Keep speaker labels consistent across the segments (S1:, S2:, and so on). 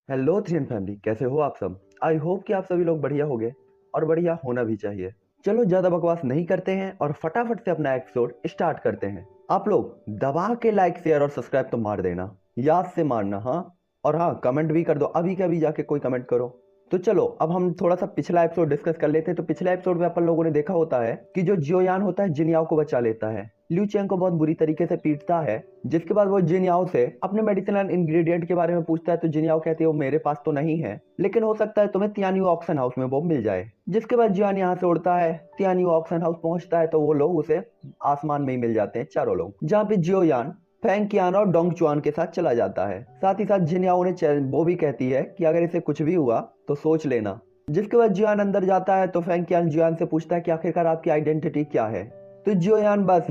S1: Hello three family, कैसे हो आप सब। आई होप कि आप सभी लोग बढ़िया होंगे और बढ़िया होना भी चाहिए। चलो ज्यादा बकवास नहीं करते हैं और फटाफट से अपना एपिसोड स्टार्ट करते हैं। आप लोग दबा के लाइक शेयर और सब्सक्राइब तो मार देना, याद से मारना। हाँ, और हाँ, कमेंट भी कर दो, अभी के अभी जाके कोई कमेंट करो। तो चलो अब हम थोड़ा सा पिछला एपिसोड डिस्कस कर लेते हैं। तो पिछले एपिसोड में अपन लोगों ने देखा होता है कि जो जियोयान होता है जिनयाओ को बचा लेता है, लिू चेंग को बहुत बुरी तरीके से पीटता है, जिसके बाद वो जिनयाओ से अपने मेडिसिनल इंग्रेडिएंट के बारे में पूछता है। तो जिनयाओ कहती है वो मेरे पास तो नहीं है, लेकिन हो सकता है तुम्हें तियान्यू ऑक्शन हाउस में वो मिल जाए। जिसके बाद जियान यहाँ से उड़ता है, तियान्यू ऑक्शन हाउस पहुंचता है तो वो लोग उसे आसमान में ही मिल जाते हैं चारों लोग, जहाँ पे जियोयान फैंग कियान और डोंग चुआन के साथ चला जाता है। साथ ही साथ जिनयाओ ने वो भी कहती है कि अगर इसे कुछ भी हुआ तो सोच लेना। जिसके बाद जियान अंदर जाता है तो फैंग कियान जियान से पूछता है कि आखिरकार आपकी आइडेंटिटी क्या है। तो जियोयान बस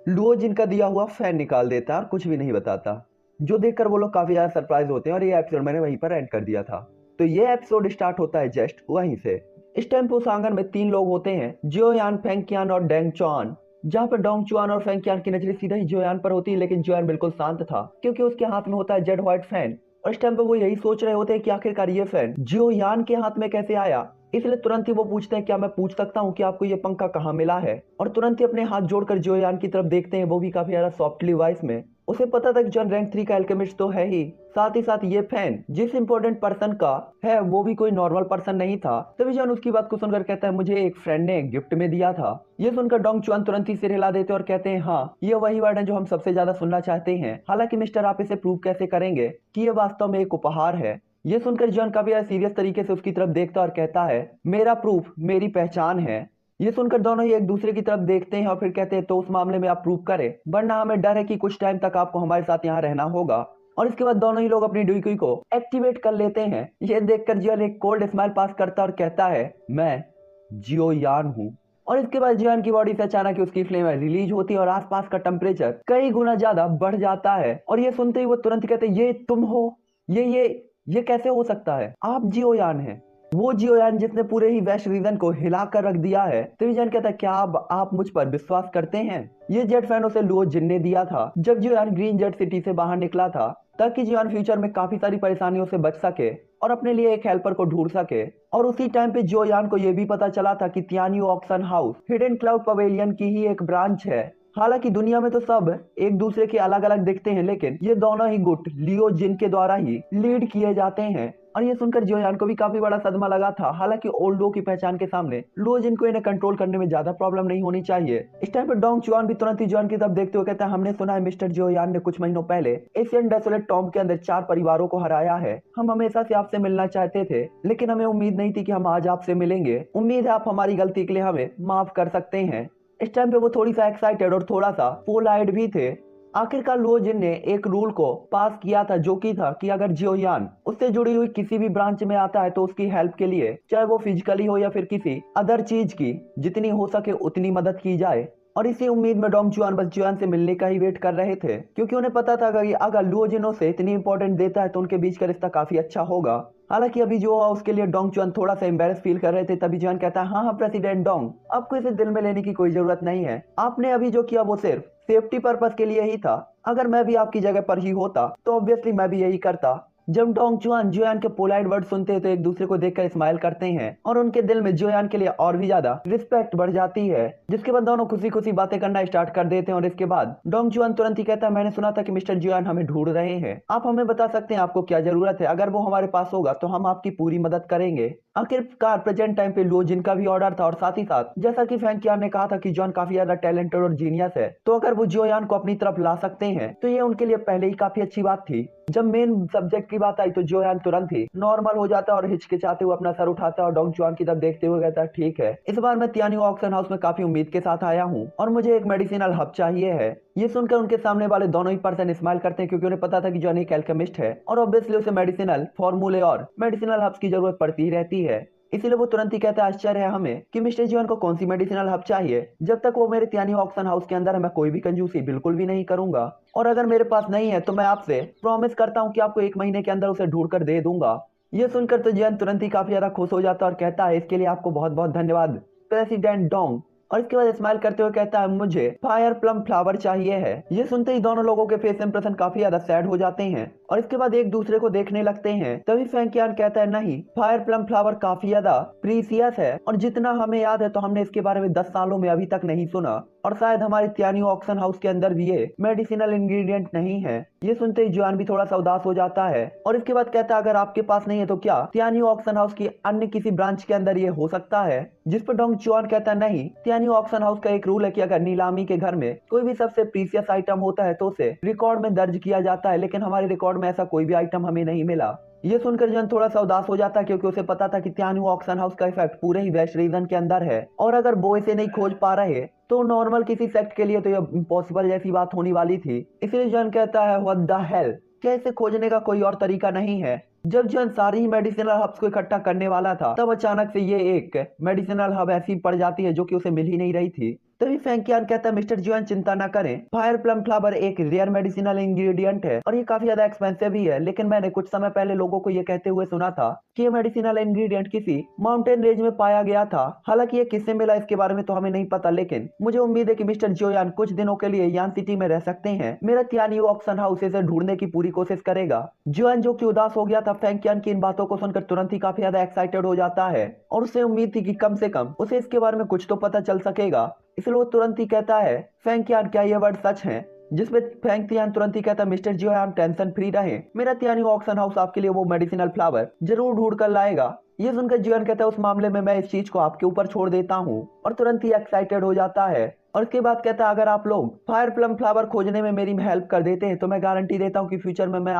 S1: लुओ जिन का दिया हुआ फैन निकाल देता है और कुछ भी नहीं बताता, जो देखकर वो लोग काफी ज्यादा सरप्राइज होते हैं। और ये एपिसोड मैंने वहीं पर एंड कर दिया था। तो ये एपिसोड स्टार्ट होता है जस्ट वहीं से। इस टाइम पे उस आंगन में तीन लोग होते हैं, जियोयान, फेंगकियान और डेंग चॉन। जहाँ पर डोंग चुआन और फेंगकियान की नजरें सीधा ही जियोयान पर होती है, लेकिन जियोयान बिल्कुल शांत था क्योंकि उसके हाथ में होता है जेड व्हाइट फैन। और इस टाइम पे वो यही सोच रहे होते हैं कि आखिरकार ये फैन जियोयान के हाथ में कैसे आया। इसलिए तुरंत ही वो पूछते हैं क्या मैं पूछ सकता हूँ कि आपको ये पंखा कहाँ मिला है। और तुरंत ही अपने हाथ जोड़कर जियोयान की तरफ देखते हैं, वो भी काफी ज्यादा सॉफ्टली वॉइस में। उसे पता था कि जॉन रैंक 3 का एल्केमिस्ट तो है ही, साथ ही साथ ये फैन जिस इंपॉर्टेंट पर्सन का है वो भी कोई नॉर्मल पर्सन नहीं था। तभी जॉन उसकी बात को सुनकर कहता है मुझे एक फ्रेंड ने गिफ्ट में दिया था। ये सुनकर डोंग चुआन तुरंत ही सिर हिला देते और कहते हैं हाँ, ये वही वर्ड है जो हम सबसे ज्यादा सुनना चाहते हैं। हालांकि मिस्टर आप इसे प्रूव कैसे करेंगे कि ये वास्तव में एक उपहार है। ये सुनकर जॉन काफी सीरियस तरीके से उसकी तरफ देखता और कहता है मेरा प्रूफ मेरी पहचान है। ये सुनकर दोनों ही एक दूसरे की तरफ देखते हैं और फिर कहते हैं तो उस मामले में आप प्रूव करें, वरना हमें डर है कि कुछ टाइम तक आपको हमारे साथ यहाँ रहना होगा। और इसके बाद दोनों ही लोग अपनी डुईकुई को एक्टिवेट कर लेते हैं। ये देखकर जियोन एक कोल्ड स्माइल पास करता और कहता है मैं जियोयान हूँ। और इसके बाद जियोन की बॉडी से अचानक ही उसकी फ्लेम रिलीज होती है और आसपास का टेम्परेचर कई गुना ज्यादा बढ़ जाता है। और ये सुनते ही वो तुरंत कहते हैं ये तुम हो, ये कैसे हो सकता है, आप जियोयान हैं, वो जियोयान जिसने पूरे ही वेस्ट रीजन को हिला कर रख दिया है। तो विजन कहता है क्या आप मुझ पर विश्वास करते हैं। ये जेट फैन उसे लुओ जिन ने दिया था जब जियोयान ग्रीन जेट सिटी से बाहर निकला था, ताकि जियोयान फ्यूचर में काफी सारी परेशानियों से बच सके और अपने लिए एक हेल्पर को ढूंढ सके। और उसी टाइम पे जियोयान को यह भी पता चला था कि Tianyu auction house hidden cloud pavilion की ही एक ब्रांच है। हालांकि दुनिया में तो सब एक दूसरे के अलग अलग दिखते हैं, लेकिन ये दोनों ही गुट लियो जिन के द्वारा ही लीड किए जाते हैं। और ये सुनकर जियोयान को भी काफी बड़ा सदमा लगा था। हालांकि ओल्ड लो की पहचान के सामने लो जिन को इन्हें कंट्रोल करने में ज्यादा प्रॉब्लम नहीं होनी चाहिए। इस टाइम पे डोंग चुआन भी तुरंत ही जियोयान की तरफ देखते हुए कहता है हमने सुना है मिस्टर जियोयान ने कुछ महीनों पहले एशियन डेसोलेट टॉम के अंदर 4 परिवारों को हराया है। हम हमेशा से आपसे मिलना चाहते थे, लेकिन हमें उम्मीद नहीं थी कि हम आज आपसे मिलेंगे। उम्मीद है आप हमारी गलती के लिए हमें माफ कर सकते हैं। इस टाइम पे वो थोड़ी सा एक्साइटेड और थोड़ा सा पोलाइट भी थे। आखिरकार लुओ जिन ने एक रूल को पास किया था, जो कि था कि अगर जियोयान उससे जुड़ी हुई किसी भी ब्रांच में आता है तो उसकी हेल्प के लिए, चाहे वो फिजिकली हो या फिर किसी अदर चीज की, जितनी हो सके उतनी मदद की जाए। और इसी उम्मीद में डोंग चुआन बस जियोयान से मिलने का ही वेट कर रहे थे, क्योंकि उन्हें पता था कि अगर लुओ जिन उसे इतनी इंपॉर्टेंट देता है तो उनके बीच का रिश्ता काफी अच्छा होगा। हालांकि अभी जो हुआ उसके लिए डोंग चुआन थोड़ा सा एम्बेरस फील कर रहे थे। तभी जियोयान कहता है हाँ हाँ प्रेसिडेंट डोंग, आपको इसे दिल में लेने की कोई जरूरत नहीं है। आपने अभी जो किया वो सिर्फ सेफ्टी पर्पस के लिए ही था। अगर मैं भी आपकी जगह पर ही होता तो ऑब्वियसली मैं भी यही करता। जब डोंग चुआन जियोयान के पोलाइट वर्ड सुनते हैं तो एक दूसरे को देखकर स्माइल करते हैं और उनके दिल में जियोयान के लिए और भी ज्यादा रिस्पेक्ट बढ़ जाती है। जिसके बाद दोनों खुशी खुशी बातें करना स्टार्ट कर देते हैं। और इसके बाद डोंग चुआन तुरंत ही कहता है मैंने सुना था कि मिस्टर जियोयान हमें ढूंढ रहे हैं, आप हमें बता सकते हैं आपको क्या जरूरत है। अगर वो हमारे पास होगा तो हम आपकी पूरी मदद करेंगे। आखिरकार प्रेजेंट टाइम पे लुओ जिन का भी ऑर्डर था और साथ ही साथ जैसा कि फैंकियान ने कहा था कि जॉन काफी ज्यादा टैलेंटेड और जीनियस है, तो अगर वो जियोयान को अपनी तरफ ला सकते हैं तो ये उनके लिए पहले ही काफी अच्छी बात थी। जब मेन सब्जेक्ट की बात आई तो जियोयान तुरंत ही नॉर्मल हो जाता और हिचकिचाते हुए अपना सर उठाता और डोंग चुआन की तरफ देखते हुए कहता ठीक है, इस बार मैं तियान्यू ऑक्शन हाउस में काफी उम्मीद के साथ आया हूँ और मुझे एक मेडिसिनल हब चाहिए है। ये सुनकर उनके सामने वाले दोनों ही पर्सन स्माइल करते हैं, क्योंकि उन्हें पता था कि जॉन एक एल्केमिस्ट है और ऑब्वियसली उसे मेडिसिनल फॉर्मूले और मेडिसिनल हब्स की जरूरत पड़ती ही रहती है। इसीलिए वो तुरंत ही कहता है आश्चर्य है हमें कि मिस्टर जीवन को कौन सी मेडिसिनल हब चाहिए। जब तक वो मेरे तियानी ऑक्शन हाउस के अंदर है मैं कोई भी कंजूसी बिल्कुल भी नहीं करूंगा, और अगर मेरे पास नहीं है तो मैं आपसे प्रॉमिस करता हूँ कि आपको 1 महीने के अंदर उसे ढूंढ कर दे दूंगा। ये सुनकर तो जीवन तुरंत ही काफी ज्यादा खुश हो जाता है और कहता है इसके लिए आपको बहुत बहुत धन्यवाद प्रेसिडेंट डोंग। और इसके बाद स्माइल करते हुए कहता है मुझे फायर प्लम फ्लावर चाहिए है। ये सुनते ही दोनों लोगों के फेस इंप्रेशन काफी ज्यादा सैड हो जाते हैं और इसके बाद एक दूसरे को देखने लगते हैं। तभी फैंकियान कहता है नहीं, फायर प्लम फ्लावर काफी ज्यादा प्रीसियस है और जितना हमें याद है तो हमने इसके बारे में 10 सालों में अभी तक नहीं सुना और शायद हमारे तियानियो ऑक्शन हाउस के अंदर भी ये मेडिसिनल इंग्रेडिएंट नहीं है। ये सुनते ही जुआन भी थोड़ा सा उदास हो जाता है और इसके बाद कहता है अगर आपके पास नहीं है तो क्या तियानियो ऑक्शन हाउस की अन्य किसी ब्रांच के अंदर ये हो सकता है। जिस पर डोंग जुआन कहता है नहीं, तियानियो ऑक्शन हाउस का एक रूल है कि अगर नीलामी के घर में कोई भी सबसे प्रीसियस आइटम होता है तो उसे रिकॉर्ड में दर्ज किया जाता है, लेकिन हमारे रिकॉर्ड में ऐसा कोई भी आइटम हमें नहीं मिला। ये सुनकर जन थोड़ा सा उदास हो जाता है क्योंकि उसे पता था कि तियानियो ऑक्शन हाउस का इफेक्ट पूरे ही वेस्ट रीजन के अंदर है और अगर वो इसे नहीं खोज पा रहे तो नॉर्मल किसी सेक्ट के लिए तो ये इम्पॉसिबल जैसी बात होने वाली थी। इसलिए जन कहता है व्हाट द हेल, क्या इसे खोजने का कोई और तरीका नहीं है। जब जन सारी ही मेडिसिनल हब्स को इकट्ठा करने वाला था तब अचानक से ये एक मेडिसिनल हब ऐसी पड़ जाती है जो कि उसे मिल ही नहीं रही थी। तभी फैंकियान कहता है मिस्टर जुआन चिंता ना करें, फायर प्लम फ्लावर एक रेयर मेडिसिनल इंग्रेडिएंट है और ये काफी ज्यादा एक्सपेंसिव भी है, लेकिन मैंने कुछ समय पहले लोगों को ये कहते हुए सुना था कि ये मेडिसिनल इंग्रेडिएंट किसी माउंटेन रेंज में पाया गया था। हालांकि ये किससे मिला इसके बारे में तो हमें नहीं पता, लेकिन मुझे उम्मीद है कि मिस्टर जोयान कुछ दिनों के लिए यान सिटी में रह सकते हैं। मेरा तियानियो ऑक्शन हाउस इसे ढूंढने की पूरी कोशिश करेगा। जोयान जो कि उदास हो गया था फैंकियान की इन बातों को सुनकर तुरंत ही काफी ज्यादा एक्साइटेड हो जाता है और उसे उम्मीद थी कि कम से कम उसे इसके बारे में कुछ तो पता चल सकेगा, इसलिए वो तुरंत ही कहता है फैंकियान क्या ये वर्ड सच है। जिसमें फैंकियान तुरंत ही कहता है मिस्टर जियोयान टेंशन फ्री रहें, मेरा तियानियो ऑक्शन हाउस आपके लिए वो मेडिसिनल फ्लावर जरूर ढूंढ कर लाएगा। ये सुनकर जियोयान कहता है उस मामले में मैं इस चीज को आपके ऊपर छोड़ देता हूँ और तुरंत ही एक्साइटेड हो जाता है और उसके बाद कहता है अगर आप लोग फायर प्लम फ्लावर खोजने में मेरी हेल्प कर देते हैं तो मैं गारंटी देता हूँ कि फ्यूचर में मैं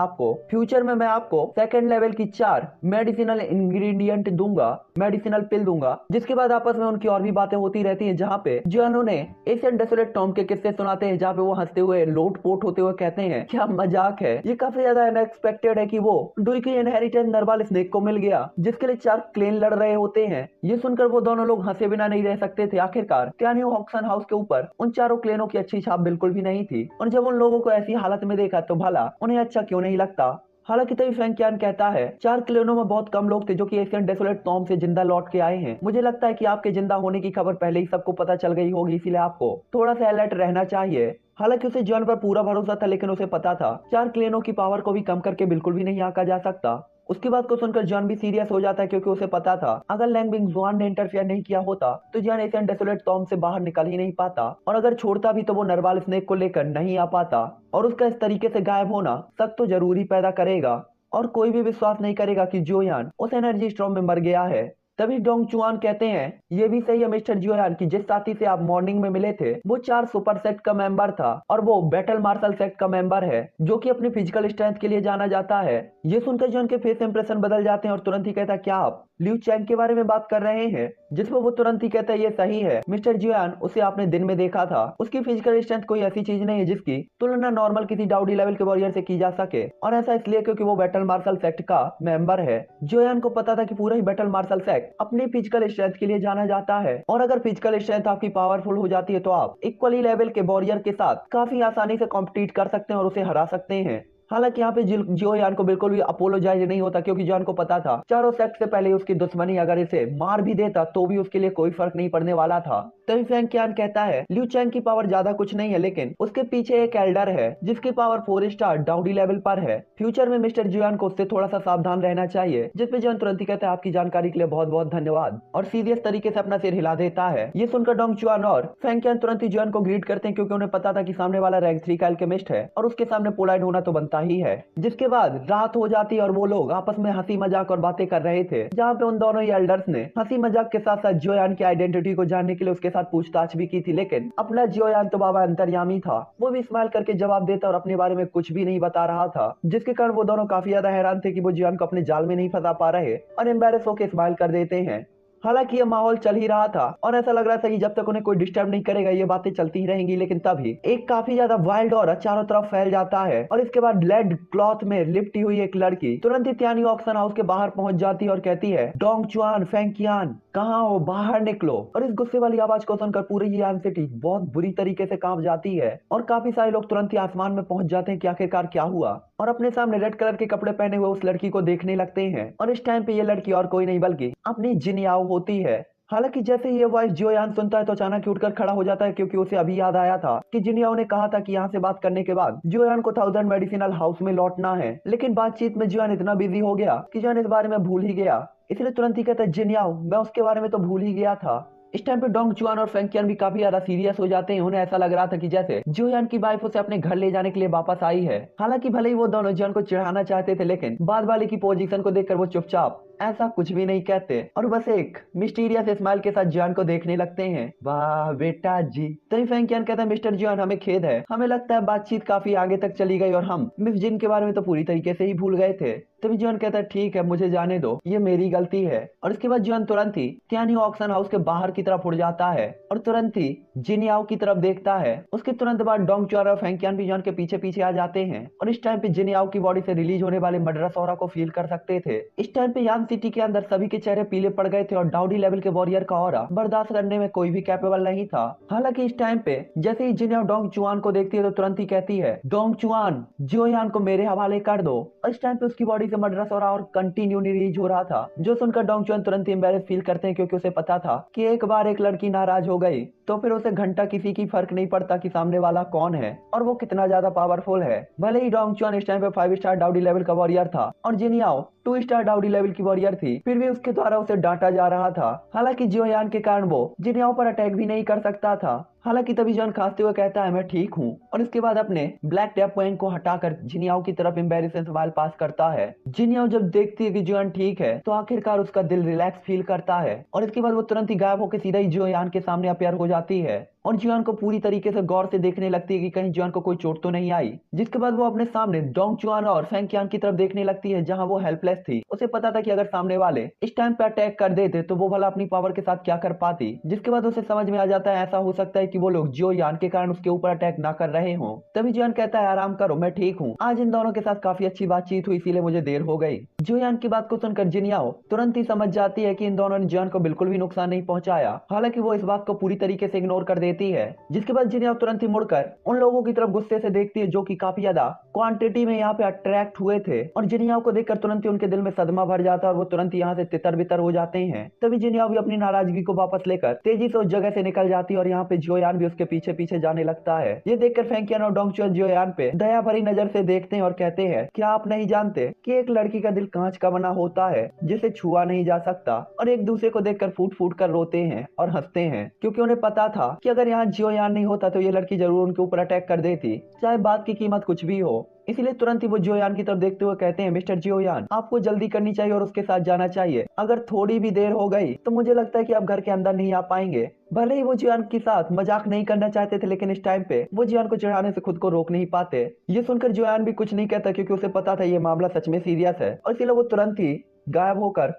S1: आपको सेकंड लेवल की 4 मेडिसिनल इंग्रेडिएंट दूंगा, मेडिसिनल पिल दूंगा। जिसके बाद आपस में उनकी और भी बातें होती रहती है जहाँ पे जियोयान उन्हें एशियन डेसोलेट टॉम के किस्से सुनाते हैं जहाँ पे वो हंसते हुए लोटपोट होते हुए कहते हैं क्या मजाक है। ये काफी ज्यादा अनएक्सपेक्टेड है कि वो डुई की इनहेरिटेंस नरवाल स्नेक को मिल गया जिसके लिए 4 क्लेन लड़ रहे होते हैं। ये सुनकर वो दोनों लोग हंसे बिना नहीं रह सकते थे। आखिरकार तियानियो ऑक्शन हाउस के ऊपर उन चारों क्लेनों की अच्छी छाप बिल्कुल भी नहीं थी और जब उन लोगों को ऐसी हालत में देखा तो भला उन्हें अच्छा क्यों नहीं लगता। हालांकि तभी फैंकियान कहता है 4 क्लेनों में बहुत कम लोग थे जो कि एशियन डेसोलेट टॉम से जिंदा लौट के आए हैं। मुझे लगता है कि आपके जिंदा होने की खबर पहले ही सबको पता चल गई होगी, इसीलिए आपको थोड़ा सा अलर्ट रहना चाहिए। हालांकि उसे जॉन पर पूरा भरोसा था लेकिन उसे पता था 4 क्लेनों की पावर को भी कम करके बिल्कुल भी नहीं आंका जा सकता। उसकी बात को सुनकर जॉन भी सीरियस हो जाता है क्योंकि उसे पता था अगर लैंगबिंग जुआन ने इंटरफेयर नहीं किया होता तो जॉन एशियन डेसोलेट टॉम से बाहर निकल ही नहीं पाता और अगर छोड़ता भी तो वो नरवाल स्नेक को लेकर नहीं आ पाता और उसका इस तरीके से गायब होना शक तो जरूरी पैदा करेगा और कोई भी विश्वास नहीं करेगा कि जोयान उस एनर्जी स्टॉर्म में मर गया है। तभी डोंग चुआन कहते हैं ये भी सही है मिस्टर जियोयान कि जिस साथी से आप मॉर्निंग में मिले थे वो 4 सुपर सेक्ट का मेंबर था और वो बैटल मार्शल सेक्ट का मेंबर है जो कि अपनी फिजिकल स्ट्रेंथ के लिए जाना जाता है। ये सुनकर जॉन के फेस इंप्रेशन बदल जाते हैं और तुरंत ही कहता क्या आप लिu चैंग के बारे में बात कर रहे हैं। जिसमें वो तुरंत ही कहता है ये सही है मिस्टर जियोयान, उसे आपने दिन में देखा था। उसकी फिजिकल स्ट्रेंथ कोई ऐसी चीज नहीं है जिसकी तुलना नॉर्मल किसी डाउडी लेवल के वॉरियर से की जा सके और ऐसा इसलिए क्योंकि वो बैटल मार्शल सेक्ट का मेंबर है। जियोयान को पता था कि पूरा ही बैटल मार्शल सेक्ट अपनी फिजिकल स्ट्रेंथ के लिए जाना जाता है और अगर फिजिकल स्ट्रेंथ आपकी पावरफुल हो जाती है तो आप इक्वली लेवल के वॉरियर के साथ काफी आसानी से कॉम्पिटिट कर सकते हैं और उसे हरा सकते हैं। हालांकि यहाँ पे जियोयान को बिल्कुल भी अपोलोजाइज नहीं होता क्योंकि जॉन को पता था चारों सेक्ट से पहले उसकी दुश्मनी अगर इसे मार भी देता तो भी उसके लिए कोई फर्क नहीं पड़ने वाला था। तभी फैंकियान कहता है लिu चैंग की पावर ज्यादा कुछ नहीं है लेकिन उसके पीछे एक एल्डर है जिसकी पावर 4 स्टार डाउडी लेवल पर है। फ्यूचर में मिस्टर जियोयान को उससे थोड़ा सा सावधान रहना चाहिए। जिसपे जॉन तुरंत ही कहता है आपकी जानकारी के लिए बहुत बहुत धन्यवाद और सीरियस तरीके से अपना सिर हिला देता है। ये सुनकर डोंग चुआन और फैंकियान तुरंत ही जियोयान को ग्रीट करते हैं क्योंकि उन्हें पता था कि सामने वाला रैंक 3 का एल्केमिस्ट है और उसके सामने पोलाइट होना तो बनता ही है। जिसके बाद रात हो जाती है और वो लोग आपस में हंसी मजाक और बातें कर रहे थे जहाँ पे उन दोनों ही एल्डर्स ने हंसी मजाक के साथ साथ जियोयान की आइडेंटिटी को जानने के लिए उसके साथ पूछताछ भी की थी। लेकिन अपना जियोयान तो बाबा अंतर्यामी था, वो भी स्माइल करके जवाब देता और अपने बारे में कुछ भी नहीं बता रहा था जिसके कारण वो दोनों काफी ज्यादा हैरान थे कि वो जियोयान को अपने जाल में नहीं फंसा पा रहे और एम्बेरस होकर स्माइल कर देते हैं। हालांकि ये माहौल चल ही रहा था और ऐसा लग रहा था कि जब तक उन्हें कोई डिस्टर्ब नहीं करेगा ये बातें चलती ही रहेंगी, लेकिन तभी एक काफी ज्यादा वाइल्ड और चारों तरफ फैल जाता है और इसके बाद लेड क्लॉथ में लिपटी हुई एक लड़की तुरंत ही तियानियो ऑक्शन हाउस के बाहर पहुंच जाती है और कहती है डोंग चुआन फैंकियान कहाँ हो, बाहर निकलो। और इस गुस्से वाली आवाज को सुनकर पूरी यान सिटी बहुत बुरी तरीके से कांप जाती है और काफी सारे लोग तुरंत ही आसमान में पहुंच जाते हैं कि आखिरकार क्या हुआ और अपने सामने रेड कलर के कपड़े पहने हुए उस लड़की को देखने लगते हैं और इस टाइम पे ये लड़की और कोई नहीं बल्कि अपनी जिन याओ होती है। हालांकि जैसे ही ये वॉइस जियोयान सुनता है तो अचानक ही उठकर खड़ा हो जाता है, क्योंकि उसे अभी याद आया था कि जिनयाओ ने कहा था कि यहाँ से बात करने के बाद जियोयान को 1000 मेडिसिनल हाउस में लौटना है। लेकिन बातचीत में जियोयान इतना बिजी हो गया कि जियोयान इस बारे में भूल ही गया। इसलिए तुरंत ही कहता है, जिनयाओ मैं उसके बारे में तो भूल ही गया था। इस टाइम पे डोंग चुआन और फेंकियान भी काफी ज्यादा सीरियस हो जाते हैं। उन्हें ऐसा लग रहा था कि जैसे जियोयान की वाइफ उसे अपने घर ले जाने के लिए वापस आई है। हालांकि भले ही वो दोनों जियोयान को चिढ़ाना चाहते थे, लेकिन बाद वाले की पोजीशन को देखकर वो चुपचाप ऐसा कुछ भी नहीं कहते और बस एक मिस्टीरियस स्माइल के साथ जियोयान को देखने लगते हैं। वाह बेटा जी। तभी फेंकियान कहता है, मिस्टर जियोयान हमें खेद है, हमें लगता है बातचीत काफी आगे तक चली गई और हम मिस जिन के बारे में तो पूरी तरीके से ही भूल गए थे। तभी जियोयान कहता है, ठीक है मुझे जाने दो, ये मेरी गलती है। और इसके बाद जियोयान तुरंत ही तियानी ऑक्शन हाउस के बाहर की तरफ उड़ जाता है और तुरंत ही जिनयाओ की तरफ देखता है। उसके तुरंत बाद डोंग चुआन और फेंकियान भी जियोयान के पीछे पीछे आ जाते हैं और इस टाइम पे जिनयाओ की बॉडी से रिलीज होने वाले मर्डरस ऑरा को फील कर सकते थे। इस टाइम पे यान सिटी के अंदर सभी के चेहरे पीले पड़ गए थे और डाउडी लेवल के वॉरियर का ऑरा बर्दाश्त करने में कोई भी कैपेबल नहीं था। हालांकि इस टाइम पे जैसे ही जिनयाओ डोंग चुआन को देखती है तो तुरंत ही कहती है, डोंग चुआन जियोयान को मेरे हवाले कर दो। इस टाइम पे उसकी बॉडी से मर्डरस ऑरा और कंटिन्यू रिलीज हो रहा था, जो सुनकर डोंग चुआन तुरंत ही एम्बैरेस फील करते हैं, क्योंकि उसे पता था कि एक बार एक लड़की नाराज हो गई तो फिर उसे घंटा किसी की फर्क नहीं पड़ता कि सामने वाला कौन है और वो कितना ज्यादा पावरफुल है। भले ही डोंग चुआन इस टाइम पे 5 स्टार डाउडी लेवल का वॉरियर था और जिनयाओ 2 स्टार डाउडी लेवल की वॉरियर थी, फिर भी उसके द्वारा उसे डांटा जा रहा था। हालांकि जियोयान के कारण वो जिनयाओ पर अटैक भी नहीं कर सकता था। हालांकि तभी जॉन खांसते हुए कहता है, मैं ठीक हूँ, और इसके बाद अपने ब्लैक टैप पॉइंट को हटाकर जिनयाओ की तरफ एम्बैरेसिंग सवाल पास करता है। जिनयाओ जब देखती है कि जियोयान ठीक है तो आखिरकार उसका दिल रिलैक्स फील करता है और इसके बाद वो तुरंत ही गायब होकर सीधा ही जियोयान के सामने अपियर हो जाती है और जियोयान को पूरी तरीके से गौर से देखने लगती है कि कहीं जियोयान को कोई चोट तो नहीं आई। जिसके बाद वो अपने सामने डोंग चुआन और फेंकियान की तरफ देखने लगती है, जहां वो हेल्पलेस थी। उसे पता था कि अगर सामने वाले इस टाइम पे अटैक कर देते तो वो भला अपनी पावर के साथ क्या कर पाती। जिसके बाद उसे समझ में आ जाता है ऐसा हो सकता है कि वो लोग जियोयान के कारण उसके ऊपर अटैक ना कर रहे हों। तभी जियोयान कहता है, आराम करो, मैं ठीक हूँ, आज इन दोनों के साथ काफी अच्छी बातचीत हुई इसीलिए मुझे देर हो गई। जियोयान की बात को सुनकर जिनयाओ तुरंत ही समझ जाती है कि इन दोनों ने जियोयान को बिल्कुल भी नुकसान नहीं पहुंचाया। हालांकि वो इस बात को पूरी तरीके से इग्नोर कर देती है। जिसके बाद जिनयाओ तुरंत ही मुड़कर उन लोगों की तरफ गुस्से से देखती है जो कि काफी ज्यादा क्वांटिटी में यहाँ पे अट्रैक्ट हुए थे और जिनयाओ को देखकर तुरंत ही उनके दिल में सदमा भर जाता है और वो तुरंत यहाँ से तितर बितर हो जाते हैं। तभी जिनयाओ भी अपनी नाराजगी को वापस लेकर तेजी से उस जगह से निकल जाती है और यहाँ पे जियोयान भी उसके पीछे पीछे जाने लगता है। ये देखकर फेंकियान और डोंग चुआन जियोयान पे दया भरी नजर से देखते हैं और कहते हैं, क्या आप नहीं जानते कि एक लड़की का दिल कांच का बना होता है जिसे छुआ नहीं जा सकता। और एक दूसरे को देखकर फूट फूट कर रोते हैं और हंसते हैं, क्योंकि उन्हें पता था कि अगर यहाँ जियोयान नहीं होता तो ये लड़की जरूर उनके ऊपर अटैक कर देती, चाहे बात की कीमत कुछ भी हो। इसीलिए तुरंत ही वो जियोयान की तरफ देखते हुए कहते हैं, मिस्टर जियोयान आपको जल्दी करनी चाहिए और उसके साथ जाना चाहिए। अगर थोड़ी भी देर हो गई तो मुझे लगता है कि आप घर के अंदर नहीं आ पाएंगे। भले ही वो जियोयान के साथ मजाक नहीं करना चाहते थे, लेकिन इस टाइम पे वो जियोयान को चिढ़ाने से खुद को रोक नहीं पाते। ये सुनकर जियोयान भी कुछ नहीं कहता, क्योंकि उसे पता था ये मामला सच में सीरियस है और इसीलिए वो तुरंत ही गायब होकर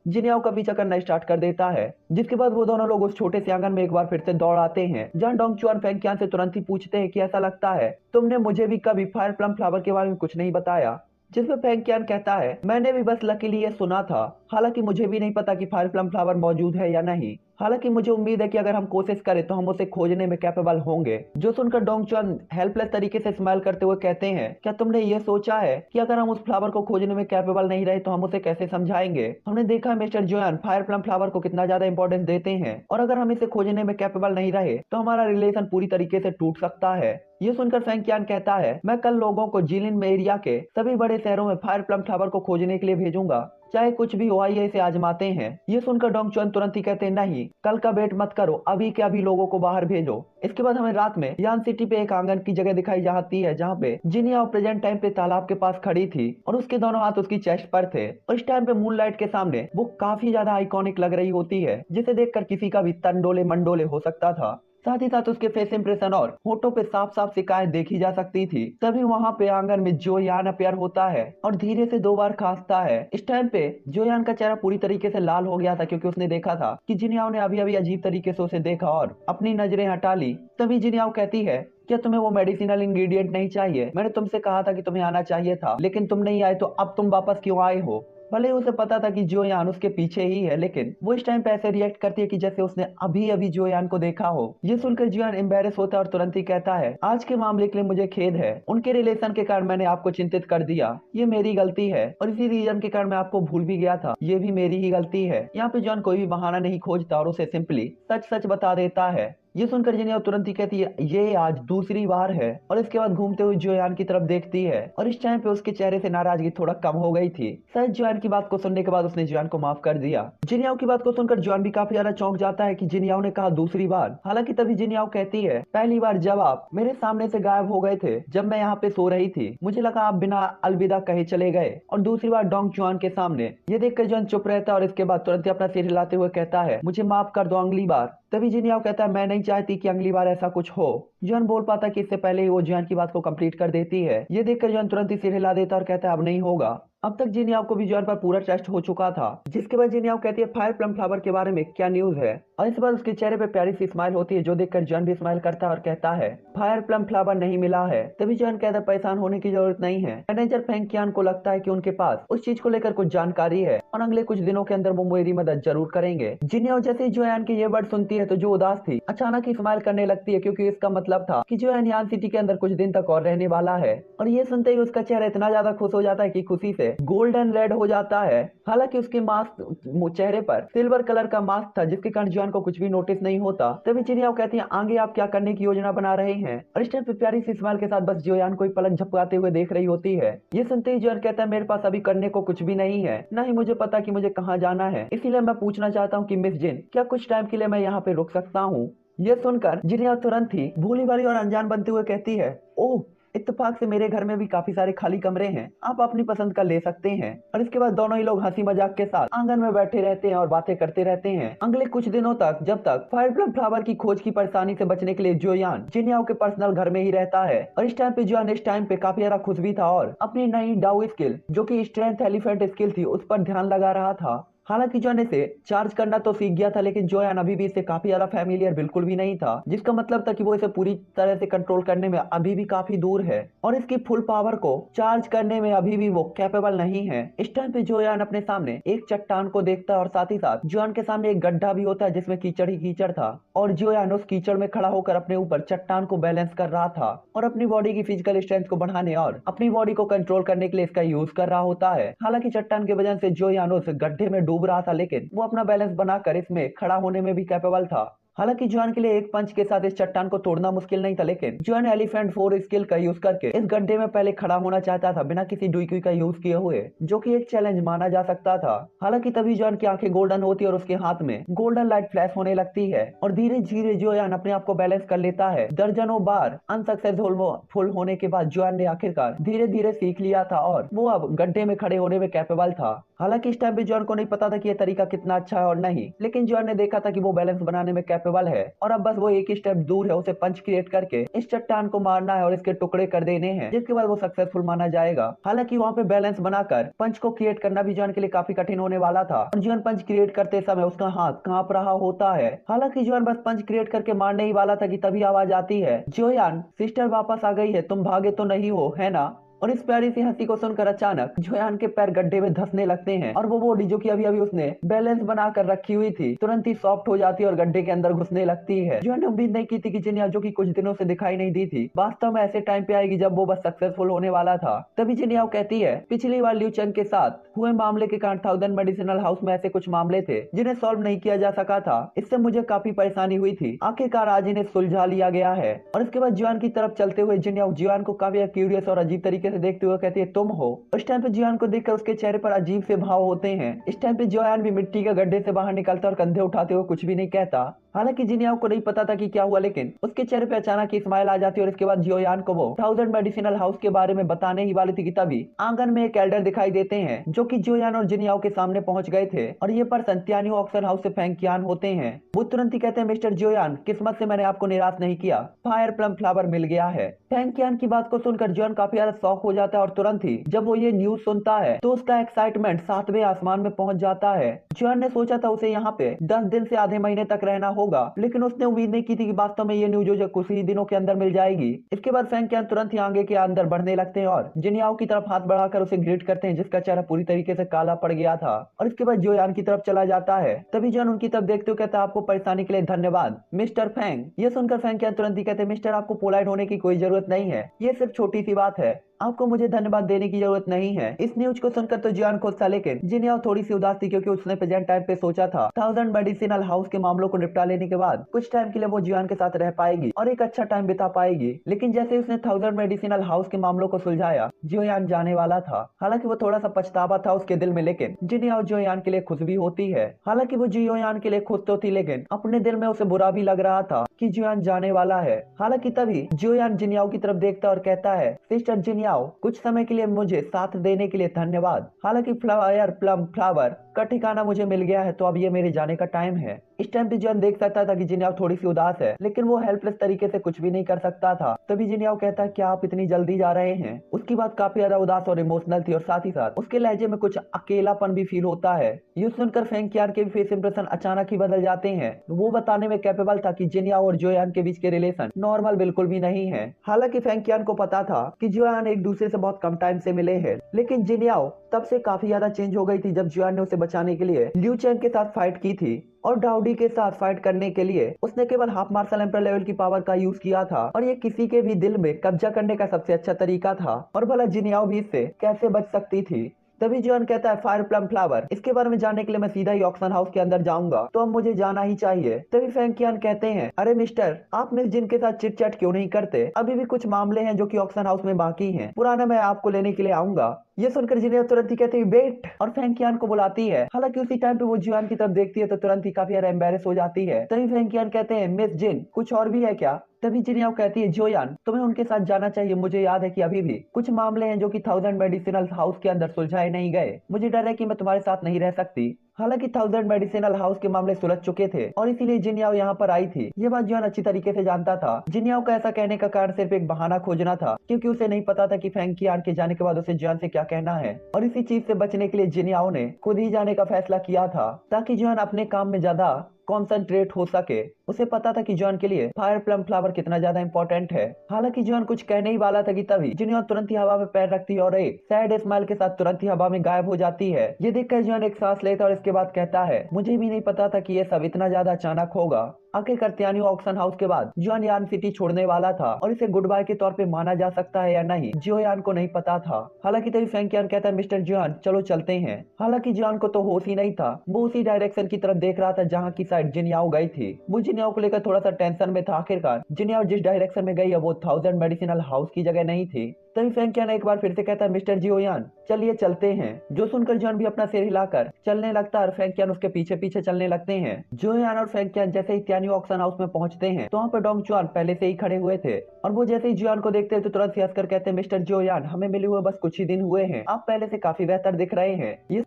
S1: जिनयाओ का पीछा करना स्टार्ट कर देता है। जिसके बाद वो दोनों लोग उस छोटे से आंगन में एक बार फिर से दौड़ आते हैं, जहां डोंग चुआन फेंकियान से तुरंत ही पूछते हैं कि ऐसा लगता है तुमने मुझे भी कभी फायर प्लम फ्लावर के बारे में कुछ नहीं बताया। जिसमें फेंकियान कहता है, मैंने भी बस लकीली ये सुना था, हालांकि मुझे भी नहीं पता कि फायर प्लम फ्लावर मौजूद है या नहीं। हालांकि मुझे उम्मीद है कि अगर हम कोशिश करें तो हम उसे खोजने में कैपेबल होंगे। जो सुनकर डोंग चुआन हेल्पलेस तरीके से स्माइल करते हुए कहते हैं, क्या तुमने ये सोचा है कि अगर हम उस फ्लावर को खोजने में कैपेबल नहीं रहे तो हम उसे कैसे समझाएंगे। हमने देखा है मिस्टर जियोयान फायर प्लम फ्लावर को कितना ज्यादा इंपॉर्टेंस देते हैं और अगर हम इसे खोजने में कैपेबल नहीं रहे तो हमारा रिलेशन पूरी तरीके से टूट सकता है। ये सुनकर फेंकियान कहता है, मैं कल लोगों को जिलिन एरिया के सभी बड़े शहरों में फायर प्लम फ्लावर को खोजने के लिए भेजूंगा, चाहे कुछ भी हो, आइए इसे आजमाते हैं। ये सुनकर डोंग चुआन तुरंत ही कहते हैं, नहीं कल का वेट मत करो, अभी के अभी लोगों को बाहर भेजो। इसके बाद हमें रात में यान सिटी पे एक आंगन की जगह दिखाई जाती है, जहाँ पे जिनयाओ प्रेजेंट टाइम पे तालाब के पास खड़ी थी और उसके दोनों हाथ उसकी चेस्ट पर थे और इस टाइम पे मूनलाइट के सामने वो काफी ज्यादा आइकॉनिक लग रही होती है, जिसे देखकर किसी का भी तन डोले मन डोले हो सकता था। साथ ही साथ उसके फेस इंप्रेशन और होठों पे साफ साफ शिकायत देखी जा सकती थी। तभी वहाँ पे आंगन में जियोयान अपियर होता है और धीरे से 2 बार खांसता है। इस टाइम पे जियोयान का चेहरा पूरी तरीके से लाल हो गया था, क्योंकि उसने देखा था कि जिनयाओ ने अभी अभी अजीब तरीके से उसे देखा और अपनी नजरें हटा ली। तभी जिनयाओ कहती है, क्या तुम्हें वो मेडिसिनल इंग्रेडिएंट नहीं चाहिए? मैंने तुमसे कहा था कि तुम्हें आना चाहिए था, लेकिन तुम नहीं आए, तो अब तुम वापस क्यों आए हो? भले ही उसे पता था कि जोयान उसके पीछे ही है, लेकिन वो इस टाइम पे ऐसे रिएक्ट करती है कि जैसे उसने अभी अभी जोयान को देखा हो। ये सुनकर जोयान एम्बेरस होता है और तुरंत ही कहता है, आज के मामले के लिए मुझे खेद है, उनके रिलेशन के कारण मैंने आपको चिंतित कर दिया, ये मेरी गलती है और इसी रीजन के कारण मैं आपको भूल भी गया था, ये भी मेरी ही गलती है। यहाँ पे जॉन कोई भी बहाना नहीं खोजता और उसे सिंपली सच सच बता देता है। ये सुनकर जिनिया तुरंत ही कहती है, ये आज दूसरी बार है, और इसके बाद घूमते हुए जोयान की तरफ देखती है और इस टाइम पे उसके चेहरे से नाराजगी थोड़ा कम हो गई थी। शायद जोयान की बात को सुनने के बाद उसने जोयान को माफ कर दिया। जिनियाओ की बात को सुनकर जोयान भी काफी ज्यादा चौंक जाता है कि जिनियाओ ने कहा दूसरी बार। हालांकि तभी जिनियाओ कहती है, पहली बार जब आप मेरे सामने से गायब हो गए थे, जब मैं यहाँ पे सो रही थी, मुझे लगा आप बिना अलविदा कहे चले गए, और दूसरी बार डोंग जुआन के सामने। ये देखकर जोयान चुप रहता है और इसके बाद तुरंत ही अपना सिर हिलाते हुए कहता है, मुझे माफ कर दो अगली बार। तभी जिनियाओ कहता है, मैं नहीं चाहती कि अगली बार ऐसा कुछ हो। जॉन बोल पाता कि इससे पहले ही वो जॉन की बात को कंप्लीट कर देती है। ये देखकर जॉन तुरंत ही सिर हिला देता और कहता है, अब नहीं होगा। अब तक जिनियाओ को भी जॉन पर पूरा ट्रस्ट हो चुका था, जिसके बाद जिनियाओ कहती है, फायर प्लम फ्लावर के बारे में क्या न्यूज है। और इस बार उसके चेहरे पे प्यारी सी स्माइल होती है, जो देखकर जॉन भी स्माइल करता है और कहता है, फायर प्लम फ्लावर नहीं मिला है। तभी जॉन कहता है, परेशान होने की जरूरत नहीं है, मैनेजर फेंकियान को लगता है कि उनके पास उस चीज को लेकर कुछ जानकारी है और अगले कुछ दिनों के अंदर वो मेरी मदद जरूर करेंगे। जिनियाओ जैसे ही जोयान के ये वर्ड सुनती है तो जो उदास थी अचानक ही स्माइल करने लगती है, क्योंकि इसका मतलब था कि जोयान यान सिटी के अंदर कुछ दिन तक और रहने वाला है। और ये सुनते ही उसका चेहरा इतना ज्यादा खुश हो जाता है कि खुशी से गोल्डन रेड हो जाता है। हालांकि उसके मास्क चेहरे पर सिल्वर कलर का मास्क था, जिसके कारण जोयान को कुछ भी नोटिस नहीं होता। तभी जिनियाओ कहती है, आगे आप क्या करने की योजना बना रहे हैं। और इस टाइम पे प्यारी सी स्माइल के साथ बस जोयान को पलक झपकाते हुए देख रही होती है। ये सुनते ही जोयान कहता है, मेरे पास अभी करने को कुछ भी नहीं है, न ही मुझे पता कि मुझे कहाँ जाना है, इसीलिए मैं पूछना चाहता हूँ कि मिस जिन, क्या कुछ टाइम के लिए मैं यहाँ पे रुक सकता हूँ। ये सुनकर जिनिया तुरंत ही भोली भाली और अनजान बनते हुए कहती है, ओह, इत्तेफाक से मेरे घर में भी काफी सारे खाली कमरे हैं, आप अपनी पसंद का ले सकते हैं। और इसके बाद दोनों ही लोग हंसी मजाक के साथ आंगन में बैठे रहते हैं और बातें करते रहते हैं अगले कुछ दिनों तक, जब तक फायर प्लम फ्लावर की खोज की परेशानी से बचने के लिए जोयान जिनियाओ के पर्सनल घर में ही रहता है। और इस टाइम पे जोयान इस टाइम पे काफी ज्यादा खुश भी था और अपनी नई डाउ स्किल, जो की स्ट्रेंथ एलिफेंट स्किल थी, उस पर ध्यान लगा रहा था। हालांकि जॉन इसे चार्ज करना तो सीख गया था, लेकिन जोयान अभी भी इससे काफी ज्यादा फैमिलियर बिल्कुल भी नहीं था, जिसका मतलब था कि वो इसे पूरी तरह से कंट्रोल करने में अभी भी काफी दूर है और इसकी फुल पावर को चार्ज करने में अभी भी वो कैपेबल नहीं है। इस टाइम पे जोयान अपने सामने एक चट्टान को देखता है और साथ ही साथ जोयान के सामने एक गड्ढा भी होता है, जिसमें कीचड़ ही कीचड़ था, और जोयान उस कीचड़ में खड़ा होकर अपने ऊपर चट्टान को बैलेंस कर रहा था और अपनी बॉडी की फिजिकल स्ट्रेंथ को बढ़ाने और अपनी बॉडी को कंट्रोल करने के लिए इसका यूज कर रहा होता है। हालांकि चट्टान के वजह से जोयान उस गड्ढे में डूब रहा था, लेकिन वो अपना बैलेंस बनाकर इसमें खड़ा होने में भी कैपेबल था। हालांकि जोयान के लिए एक पंच के साथ इस चट्टान को तोड़ना मुश्किल नहीं था, लेकिन जोयान एलिफेंट 4 स्किल का यूज करके इस गड्ढे में पहले खड़ा होना चाहता था, बिना किसी डुईक्यू का यूज किए हुए, जो कि एक चैलेंज माना जा सकता था। हालांकि तभी जोयान की आंखें गोल्डन होती है और उसके हाथ में गोल्डन लाइट फ्लैश होने लगती है और धीरे धीरे जोयान अपने आप को बैलेंस कर लेता है। दर्जनों बार अनसक्सेसफुल होने के बाद जोयान ने आखिरकार धीरे धीरे सीख लिया था और वो अब गड्ढे में खड़े होने में कैपेबल था। हालांकि इस टाइम पे जोयान को नहीं पता था कि यह तरीका कितना अच्छा है और नहीं, लेकिन जोयान ने देखा था कि वो बैलेंस बनाने में कैपेबल है और अब बस वो एक ही स्टेप दूर है, उसे पंच क्रिएट करके इस चट्टान को मारना है और इसके टुकड़े कर देने हैं, जिसके बाद वो सक्सेसफुल माना जाएगा। हालांकि वहाँ पे बैलेंस बनाकर पंच को क्रिएट करना भी जोयान के लिए काफी कठिन होने वाला था और जोयान पंच क्रिएट करते समय उसका हाथ कांप रहा होता है। हालांकि जोयान बस पंच क्रिएट करके मारने ही वाला था कि तभी आवाज आती है, जोयान सिस्टर वापस आ गई है, तुम भागे तो नहीं हो, है ना। और इस प्यारी सी हंसी को सुनकर अचानक जोयान के पैर गड्ढे में धंसने लगते हैं और वो बॉडी जो कि अभी अभी उसने बैलेंस बनाकर रखी हुई थी, तुरंत ही सॉफ्ट हो जाती है और गड्ढे के अंदर घुसने लगती है। जोयान ने उम्मीद नहीं की थी कि जिनिया, जो कि कुछ दिनों से दिखाई नहीं दी थी, वास्तव में ऐसे टाइम पे आएगी जब वो बस सक्सेसफुल होने वाला था। तभी जिनिया कहती है, पिछली बार लिu चेंग के साथ हुए मामले के कारण 1000 मेडिसिनल हाउस में ऐसे कुछ मामले थे जिन्हें सॉल्व नहीं किया जा सका था, इससे मुझे काफी परेशानी हुई थी, आखिरकार आज इन्हें सुलझा लिया गया है। और इसके बाद जोयान की तरफ चलते हुए जिनिया जोयान को काफी क्यूरियस और अजीब तरीके से देखते हुए कहती है, तुम हो। उस टाइम पे जोयान को देखकर उसके चेहरे पर अजीब से भाव होते हैं। इस टाइम पे जोयान भी मिट्टी के गड्ढे से बाहर निकलता और कंधे उठाते हुए कुछ भी नहीं कहता। हालांकि जिनियाओ को नहीं पता था कि क्या हुआ, लेकिन उसके चेहरे पे अचानक ही स्माइल आ जाती है और इसके बाद जोयान को वो 1000 मेडिसिनल हाउस के बारे में बताने ही वाली थी कि तभी आंगन में एक एल्डर दिखाई देते हैं, जो कि जोयान और जिनियाओ के सामने पहुंच गए थे और ये पर्सन त्यानियो ऑक्शन हाउस से फेंकियान होते हैं। वो तुरंत ही कहते हैं, मिस्टर जोयान, किस्मत से मैंने आपको निराश नहीं किया, फायर प्लम फ्लावर मिल गया है। फेंकियान की बात को सुनकर जोयान काफी ज्यादा शॉक शॉक हो जाता है और तुरंत ही जब वो ये न्यूज सुनता है तो उसका एक्साइटमेंट 7वें आसमान में पहुंच जाता है। जियान ने सोचा था उसे यहाँ पे 10 दिन से आधे महीने तक रहना होगा, लेकिन उसने उम्मीद नहीं की थी कि वास्तव में ये न्यूज जो कुछ ही दिनों के अंदर मिल जाएगी। इसके बाद फैंग क्यान तुरंत ही आगे के अंदर बढ़ने लगते हैं और जिनयाओ की तरफ हाथ बढ़ाकर उसे ग्रीट करते हैं, जिसका चेहरा पूरी तरीके से काला पड़ गया था। और इसके बाद जोयान की तरफ चला जाता है। तभी जियान उनकी तरफ देखते हुए कहता है, आपको परेशानी के लिए धन्यवाद मिस्टर फैंग। ये सुनकर फैंग क्यान तुरंत ही कहते हैं, मिस्टर आपको पोलाइट होने की कोई जरूरत नहीं है, ये सिर्फ छोटी सी बात है, आपको मुझे धन्यवाद देने की जरूरत नहीं है। इस न्यूज को सुनकर तो जियान खुश था, लेकिन जिनयाओ थोड़ी सी उदास थी क्योंकि उसने प्रेजेंट टाइम पे सोचा था 1000 मेडिसिनल हाउस के मामलों को निपटा लेने के बाद कुछ टाइम के लिए वो जियान के साथ रह पाएगी और एक अच्छा टाइम बिता पाएगी। लेकिन जैसे ही उसने 1000 मेडिसिनल हाउस के मामलों को सुलझाया, जियोयान जाने वाला था। हालांकि वो थोड़ा सा पछतावा था उसके दिल में, लेकिन जिनयाओ जियोयान के लिए खुश भी होती है। हालांकि वो जियोयान के लिए खुश तो थी, लेकिन अपने दिल में उसे बुरा भी लग रहा था कि जियोयान जाने वाला है। हालांकि तभी जियोयान जिनयाओ की तरफ देखता और कहता है, सिस्टर जिनयाओ कुछ समय के लिए मुझे साथ देने के लिए धन्यवाद। हालांकि फ्लावर प्लम फ्लावर का ठिकाना मुझे मिल गया है, तो अब ये मेरे जाने का टाइम है। इस टाइम पे जियान देख सकता था कि जिनयाओ थोड़ी सी उदास है, लेकिन वो हेल्पलेस तरीके से कुछ भी नहीं कर सकता था। तभी जिनयाओ कहता है, क्या आप इतनी जल्दी जा रहे हैं? उसकी बात काफी ज्यादा उदास और इमोशनल थी और साथ ही साथ उसके लहजे में कुछ अकेलापन भी फील होता है। ये सुनकर फैंग क्यान के फेस इंप्रेशन अचानक ही बदल जाते हैं। वो बताने में कैपेबल था कि जिनयाओ और जोयान के बीच के रिलेशन नॉर्मल बिल्कुल भी नहीं है। हालांकि फैंग क्यान को पता था कि जोयान एक दूसरे से बहुत कम टाइम से मिले हैं, लेकिन जिनयाओ तब से काफी ज्यादा चेंज हो गई थी जब जियान ने उसे बचाने के लिए लियू चैंग के साथ फाइट की थी। और डाउडी के साथ फाइट करने के लिए उसने केवल हाफ मार्शल एम्पर लेवल की पावर का यूज किया था, और ये किसी के भी दिल में कब्जा करने का सबसे अच्छा तरीका था। और भला जिनयाओ भी इससे कैसे बच सकती थी? तभी जियान कहता है, फायर प्लम फ्लावर, इसके बारे में जानने के लिए मैं सीधा ही ऑक्शन हाउस के अंदर जाऊंगा, तो अब मुझे जाना ही चाहिए। तभी फैंग क्यान कहते हैं, अरे मिस्टर, आप मिस जिन के साथ चिट चैट क्यों नहीं करते? अभी भी कुछ मामले हैं जो कि ऑक्शन हाउस में बाकी हैं, पुराना मैं आपको लेने के लिए आऊंगा। ये सुनकर जिनयाओ तुरंत ही कहती है, वेट, और फैंग क्यान को बुलाती है। हालांकि उसी टाइम पे वो जियान की तरफ देखती है तो तुरंत ही काफी ज्यादा एम्बेरस हो जाती है। तभी फैंग क्यान कहते हैं, मिस जिन, कुछ और भी है क्या? तभी जिनयाओ कहती है, जोयान, तुम्हें उनके साथ जाना चाहिए। मुझे याद है कि अभी भी कुछ मामले हैं जो कि 1000 मेडिसिनल हाउस के अंदर सुलझाए नहीं गए। मुझे डर है कि मैं तुम्हारे साथ नहीं रह सकती। हालांकि 1000 मेडिसिनल हाउस के मामले सुलझ चुके थे और इसीलिए जिनयाओ यहाँ पर आई थी। ये बात जियान अच्छी तरीके से जानता था। जिनयाओ का ऐसा कहने का कारण सिर्फ एक बहाना खोजना था, क्योंकि उसे नहीं पता था कि फैंग क्यान के जाने के बाद उसे जियान से क्या कहना है। और इसी चीज से बचने के लिए जिनयाओ ने खुद ही जाने का फैसला किया था, ताकि जियान अपने काम में ज्यादा कॉन्सेंट्रेट हो सके। उसे पता था कि जॉन के लिए फायर प्लम फ्लावर कितना ज्यादा इंपॉर्टेंट है। हालांकि जॉन कुछ कहने ही वाला था कि तभी जिनिया तुरंत ही हवा में पैर रखती है और एक सैड स्माइल के साथ तुरंत ही हवा में गायब हो जाती है। ये देखकर जॉन एक सांस लेता और इसके बाद कहता है, मुझे भी नहीं पता था कि ये सब इतना ज्यादा अचानक होगा। आखिरकार त्यानियो ऑक्शन हाउस के बाद जॉन यान सिटी छोड़ने वाला था और इसे गुड बाय के तौर पे माना जा सकता है या नहीं, जियो यान को नहीं पता था। हालांकि तभी फैंग यान कहता है, मिस्टर जॉन चलो चलते हैं। हालांकि जॉन को तो होश ही नहीं था, वो उसी डायरेक्शन की तरफ देख रहा था जहाँ की साइड जिनयाओ गई थी। वो जिनयाओ को लेकर थोड़ा सा टेंशन में था। आखिरकार जिनयाओ जिस डायरेक्शन में गई है वो 1000 मेडिसिनल हाउस की जगह नहीं थी। तभी फैंग यान एक बार फिर से कहता है, मिस्टर जियोयान चलिए चलते हैं। जो सुनकर जॉन भी अपना सिर हिलाकर चलने लगता है और फैंग यान उसके पीछे पीछे चलने लगते हैं। जियोयान और फैंग यान जैसे ही त्यानियो ऑक्शन हाउस में पहुंचते हैं तो वहाँ पर डोंग चुआन पहले से ही खड़े हुए थे और वो जैसे ही जियोयान को देखते हैं तो तुरंत हंसकर कहते हैं, मिस्टर जियोयान हमें मिले हुए बस कुछ ही दिन हुए हैं, आप पहले से काफी बेहतर दिख रहे हैं। ये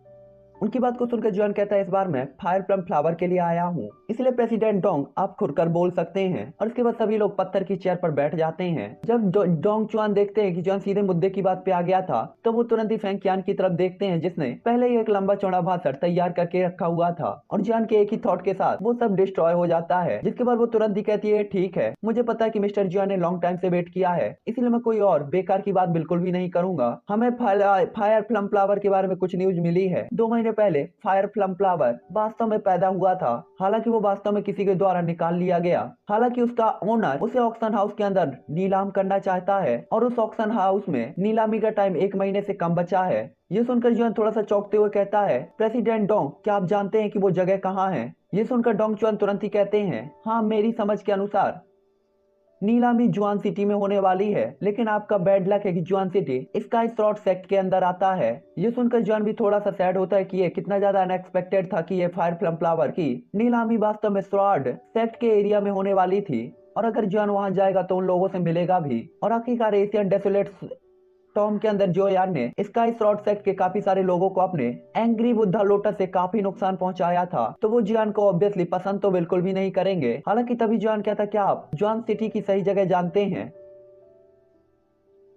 S1: उनकी बात को सुनकर जॉन कहता है, इस बार मैं फायर प्लम फ्लावर के लिए आया हूँ, इसलिए प्रेसिडेंट डोंग आप खुलकर बोल सकते हैं। और इसके बाद सभी लोग पत्थर की चेयर पर बैठ जाते हैं। जब डोंग चुआन देखते हैं कि जॉन सीधे मुद्दे की बात पे आ गया था तो वो तुरंत ही फैंग यान की तरफ देखते हैं, जिसने पहले ही एक लंबा चौड़ा भाषण तैयार करके रखा हुआ था। और जॉन के एक ही थॉट के साथ वो सब डिस्ट्रॉय हो जाता है। जिसके बाद वो तुरंत ही कहती है, ठीक है मुझे पता है कि मिस्टर जॉन ने लॉन्ग टाइम से वेट किया है, इसलिए मैं कोई और बेकार की बात बिल्कुल भी नहीं करूंगा। हमें फायर प्लम फ्लावर के बारे में कुछ न्यूज मिली है। 2 महीने पहले फायर प्लम फ्लावर वास्तव में पैदा हुआ था। हालांकि वो वास्तव में किसी के द्वारा निकाल लिया गया। हालांकि उसका ओनर उसे ऑक्शन हाउस के अंदर नीलाम करना चाहता है और उस ऑक्शन हाउस में नीलामी का टाइम 1 महीने से कम बचा है। ये सुनकर जॉन थोड़ा सा चौंकते हुए कहता है, प्रेसिडेंट डोंग क्या आप जानते हैं कि वो जगह कहाँ है? ये सुनकर डोंग चुआन तुरंत ही कहते हैं, हाँ मेरी समझ के अनुसार नीलामी जुआन सिटी में होने वाली है, लेकिन आपका बैड लक है कि जुआन सिटी स्काई स्वॉर्ड सेक्ट के अंदर आता है। ये सुनकर जॉन भी थोड़ा सा सैड होता है कि ये कितना ज्यादा अनएक्सपेक्टेड था कि ये फायर प्लम फ्लावर की नीलामी वास्तव में स्वॉर्ड सेक्ट के एरिया में होने वाली थी और अगर जॉन वहां जाएगा तो उन लोगों से मिलेगा भी। और आखिरकार एशियन डेसोलेट टॉम के अंदर जियोयान ने स्काई स्वॉर्ड सेक्ट के काफी सारे लोगों को अपने एंग्री बुद्धा लोटस से काफी नुकसान पहुंचाया था, तो वो जियान को ऑब्वियसली पसंद तो बिल्कुल भी नहीं करेंगे। हालांकि तभी जियान कहता, क्या आप जुआन सिटी की सही जगह जानते हैं?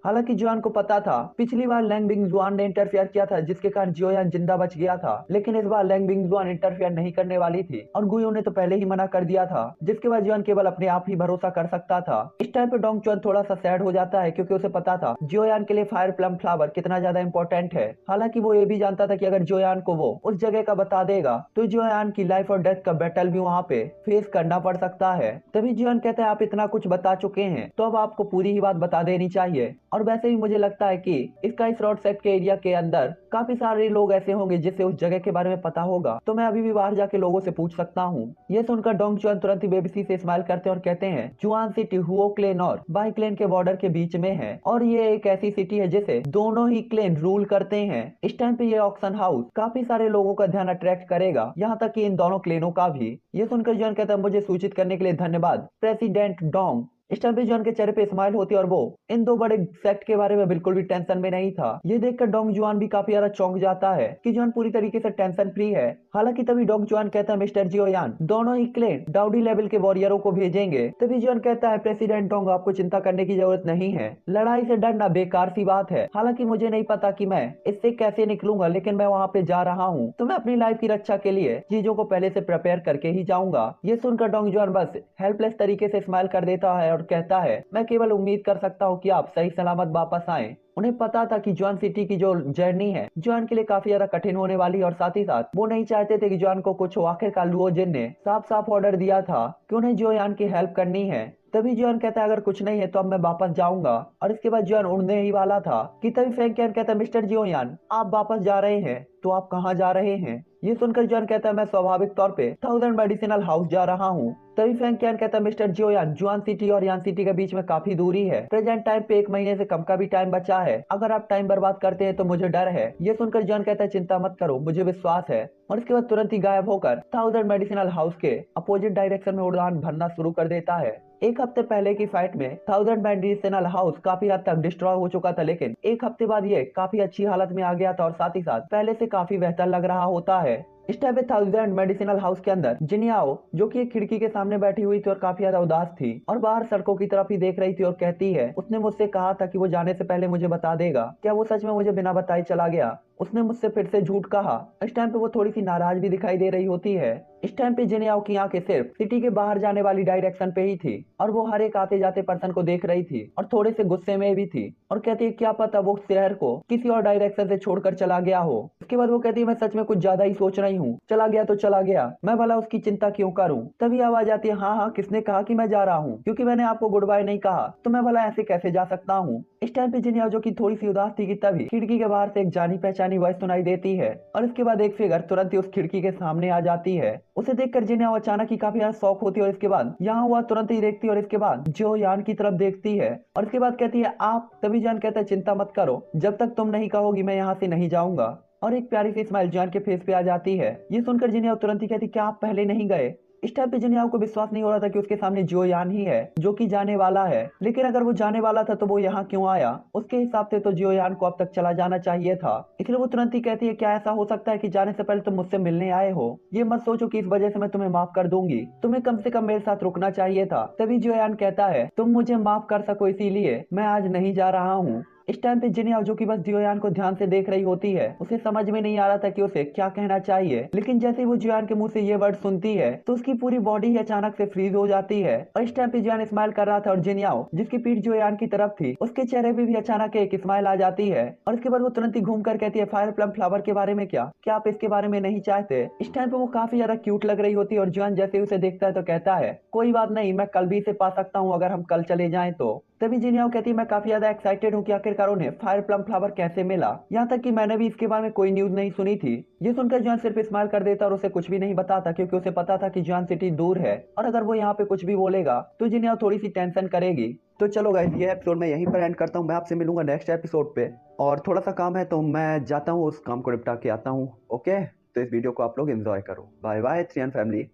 S1: हालांकि जुआन को पता था पिछली बार लैंग बिंगजुआन ने इंटरफेयर किया था, जिसके कारण जियोयान जिंदा बच गया था, लेकिन इस बार लैंग बिंगजुआन इंटरफेयर नहीं करने वाली थी और गुयो ने तो पहले ही मना कर दिया था, जिसके बाद जुआन केवल अपने आप ही भरोसा कर सकता था। इस टाइम पे डोंग चुआन थोड़ा सा सैड हो जाता है, क्योंकि उसे पता था जियोयान के लिए फायर प्लम फ्लावर कितना ज्यादा इंपॉर्टेंट है। हालांकि वो ये भी जानता था कि अगर जियोयान को वो उस जगह का बता देगा तो जियोयान की लाइफ और डेथ का बैटल भी वहाँ पे फेस करना पड़ सकता है। तभी जियोयान कहता है आप इतना कुछ बता चुके हैं तो अब आपको पूरी ही बात बता देनी चाहिए। और वैसे भी मुझे लगता है कि स्काई स्लॉट सेट के एरिया के अंदर काफी सारे लोग ऐसे होंगे जिससे उस जगह के बारे में पता होगा, तो मैं अभी भी बाहर जाके लोगों से पूछ सकता हूँ। ये सुनकर डोंग चुआन तुरंत ही बेबीसी से स्माइल करते हैं और कहते हैं जुआन सिटी हुओ क्लेन और बाई क्लेन के बॉर्डर के बीच में है और ये एक ऐसी सिटी है जिसे दोनों ही क्लेन रूल करते हैं। इस टाइम पे ये ऑक्शन हाउस काफी सारे लोगों का ध्यान अट्रैक्ट करेगा, यहाँ तक कि इन दोनों क्लेनों का भी। ये सुनकर जुआन कहता है मुझे सूचित करने के लिए धन्यवाद प्रेसिडेंट डोंग। इस टाइम पे जॉन के चेहरे पे स्माइल होती है और वो इन दो बड़े सेक्ट के बारे में बिल्कुल भी टेंशन में नहीं था। ये देखकर डोंग जुआन भी काफी ज्यादा चौंक जाता है कि जॉन पूरी तरीके से टेंशन फ्री है। हालांकि तभी डोंग जुआन कहता है मिस्टर जियोयान दोनों ही क्लेन डाउडी लेवल के वॉरियरों को भेजेंगे। तभी जॉन कहता है प्रेसिडेंट डोंग आपको चिंता करने की जरूरत नहीं है, लड़ाई से डरना बेकार सी बात है। हालांकि मुझे नहीं पता कि मैं इससे कैसे निकलूंगा, लेकिन मैं वहाँ पे जा रहा हूँ तो मैं अपनी लाइफ की रक्षा के लिए चीजों को पहले से प्रिपेयर करके ही जाऊंगा। ये सुनकर डोंग जुआन बस हेल्पलेस तरीके से स्माइल कर देता है और कहता है मैं केवल उम्मीद कर सकता हूँ कि आप सही सलामत वापस आएं। उन्हें पता था कि जॉन सिटी की जो जर्नी है जॉन के लिए काफी ज्यादा कठिन होने वाली है और साथ ही साथ वो नहीं चाहते थे कि जॉन को कुछ हो। आखिरकार लुओ जिन ने साफ साफ ऑर्डर दिया था कि उन्हें जियोयान की हेल्प करनी है। तभी जॉन कहता है अगर कुछ नहीं है तो अब मैं वापस जाऊंगा और इसके बाद जॉन उड़ने ही वाला था कि तभी फैंकियन कहता है मिस्टर जियोयान आप वापस जा रहे हैं तो आप कहाँ जा रहे हैं। ये सुनकर जॉन कहता है मैं स्वाभाविक तौर पे 1000 मेडिसिनल हाउस जा रहा हूँ। तभी फैंकियन कहता है मिस्टर जियोयान जुआन सिटी और यान सिटी के बीच में काफी दूरी है, प्रेजेंट टाइम पे 1 महीने से कम का भी टाइम बचा है, अगर आप टाइम बर्बाद करते हैं तो मुझे डर है। ये सुनकर जॉन कहता है चिंता मत करो मुझे विश्वास है और इसके बाद तुरंत ही गायब होकर 1000 मेडिसिनल हाउस के अपोजिट डायरेक्शन में उड़ान भरना शुरू कर देता है। एक हफ्ते पहले की फाइट में 1000 मेडिसिनल हाउस काफी हद तक डिस्ट्रॉय हो चुका था, लेकिन एक हफ्ते बाद ये काफी अच्छी हालत में आ गया था और साथ ही साथ पहले से काफी बेहतर लग रहा होता है। इस टाइम पे 1000 मेडिसिनल हाउस के अंदर जिनियाओ जो कि एक खिड़की के सामने बैठी हुई थी और काफी ज्यादा उदास थी और बाहर सड़कों की तरफ ही देख रही थी और कहती है उसने मुझसे कहा था कि वो जाने से पहले मुझे बता देगा, क्या वो सच में मुझे बिना बताए चला गया? उसने मुझसे फिर से झूठ कहा। इस टाइम पे वो थोड़ी सी नाराज भी दिखाई दे रही होती है। इस टाइम पे जिनियाओ की आंखें सिर्फ सिटी के बाहर जाने वाली डायरेक्शन पे ही थी और वो हर एक आते जाते पर्सन को देख रही थी और थोड़े से गुस्से में भी थी और कहती है क्या पता वो शहर को किसी और डायरेक्शन से छोड़कर चला गया हो। उसके बाद वो कहती है मैं सच में कुछ ज्यादा ही सोच रही हूँ, चला गया तो चला गया, मैं भला उसकी चिंता क्यों करूँ। तभी आवाज आती है हाँ हाँ किसने कहा कि मैं जा रहा हूँ, क्योंकि मैंने आपको गुड बाय नहीं कहा तो मैं भला ऐसे कैसे जा सकता हूँ। इस टाइम पे जिनियाओ जो की थोड़ी सी उदास थी कि तभी खिड़की के बाहर से एक जानी पहचानी वॉइस सुनाई देती है और इसके बाद एक फिगर तुरंत ही उस खिड़की के सामने आ जाती है। उसे देखकर जिनियाओ अचानक ही काफी ज्यादा शौक होती है और इसके बाद यहाँ हुआ तुरंत ही देखती है और इसके बाद जियोयान की तरफ देखती है और इसके बाद कहती है आप। तभी जान कहता है चिंता मत करो, जब तक तुम नहीं कहोगी मैं यहाँ से नहीं जाऊंगा और एक प्यारी सी स्माइल जान के फेस पे आ जाती है। ये सुनकर जिनियाओ तुरंत ही कहती क्या आप पहले नहीं गए। इस टाइम पे जिनियाओ को विश्वास नहीं हो रहा था कि उसके सामने जियोयान ही है जो कि जाने वाला है, लेकिन अगर वो जाने वाला था तो वो यहाँ क्यों आया। उसके हिसाब से तो जियोयान को अब तक चला जाना चाहिए था, इसलिए वो तुरंत ही कहती है क्या ऐसा हो सकता है कि जाने से पहले तुम मुझसे मिलने आए हो। ये मत सोचो कि इस वजह से मैं तुम्हें माफ कर दूंगी, तुम्हें कम से कम मेरे साथ रुकना चाहिए था। तभी जियोयान कहता है तुम मुझे माफ कर सको इसीलिए मैं आज नहीं जा रहा हूँ। इस टाइम पे जिनियाओ जो कि बस जियोयान को ध्यान से देख रही होती है, उसे समझ में नहीं आ रहा था कि उसे क्या कहना चाहिए, लेकिन जैसे ही वो जियोयान के मुंह से ये वर्ड सुनती है तो उसकी पूरी बॉडी ही अचानक से फ्रीज हो जाती है। और इस टाइम पे जियोयान स्माइल कर रहा था और जिनियाओ जिसकी पीठ जियोयान की तरफ थी उसके चेहरे पे भी अचानक एक स्माइल आ जाती है और इसके बाद वो तुरंत ही घूम कर कहती है फायर प्लम फ्लावर के बारे में क्या आप इसके बारे में नहीं चाहते। इस टाइम पे वो काफी ज्यादा क्यूट लग रही होती है और जियोयान जैसे उसे देखता है तो कहता है कोई बात नहीं, मैं कल भी इसे पा सकता हूँ अगर हम कल चले जाएं तो। तभी जिनियाओ कहती है मैं काफी ज्यादा एक्साइटेड हूँ कि आखिरकार उन्हें फायर प्लम फ्लावर कैसे मिला, यहाँ तक कि मैंने भी इसके बारे में कोई न्यूज नहीं सुनी थी। ये सुनकर जॉन सिर्फ स्माइल कर देता और उसे कुछ भी नहीं बताता, क्योंकि उसे पता था कि जॉन सिटी दूर है और अगर वो यहाँ पे कुछ भी बोलेगा तो जिनियाओ थोड़ी सी टेंशन करेगी। तो चलो गाइस ये एपिसोड मैं यहीं पर एंड करता हूँ, मैं आपसे मिलूंगा नेक्स्ट एपिसोड पे और थोड़ा सा काम है तो मैं जाता हूँ, उस काम को निपटा के आता हूँ। ओके, तो इस वीडियो को आप लोग एंजॉय करो। Bye bye 3N family.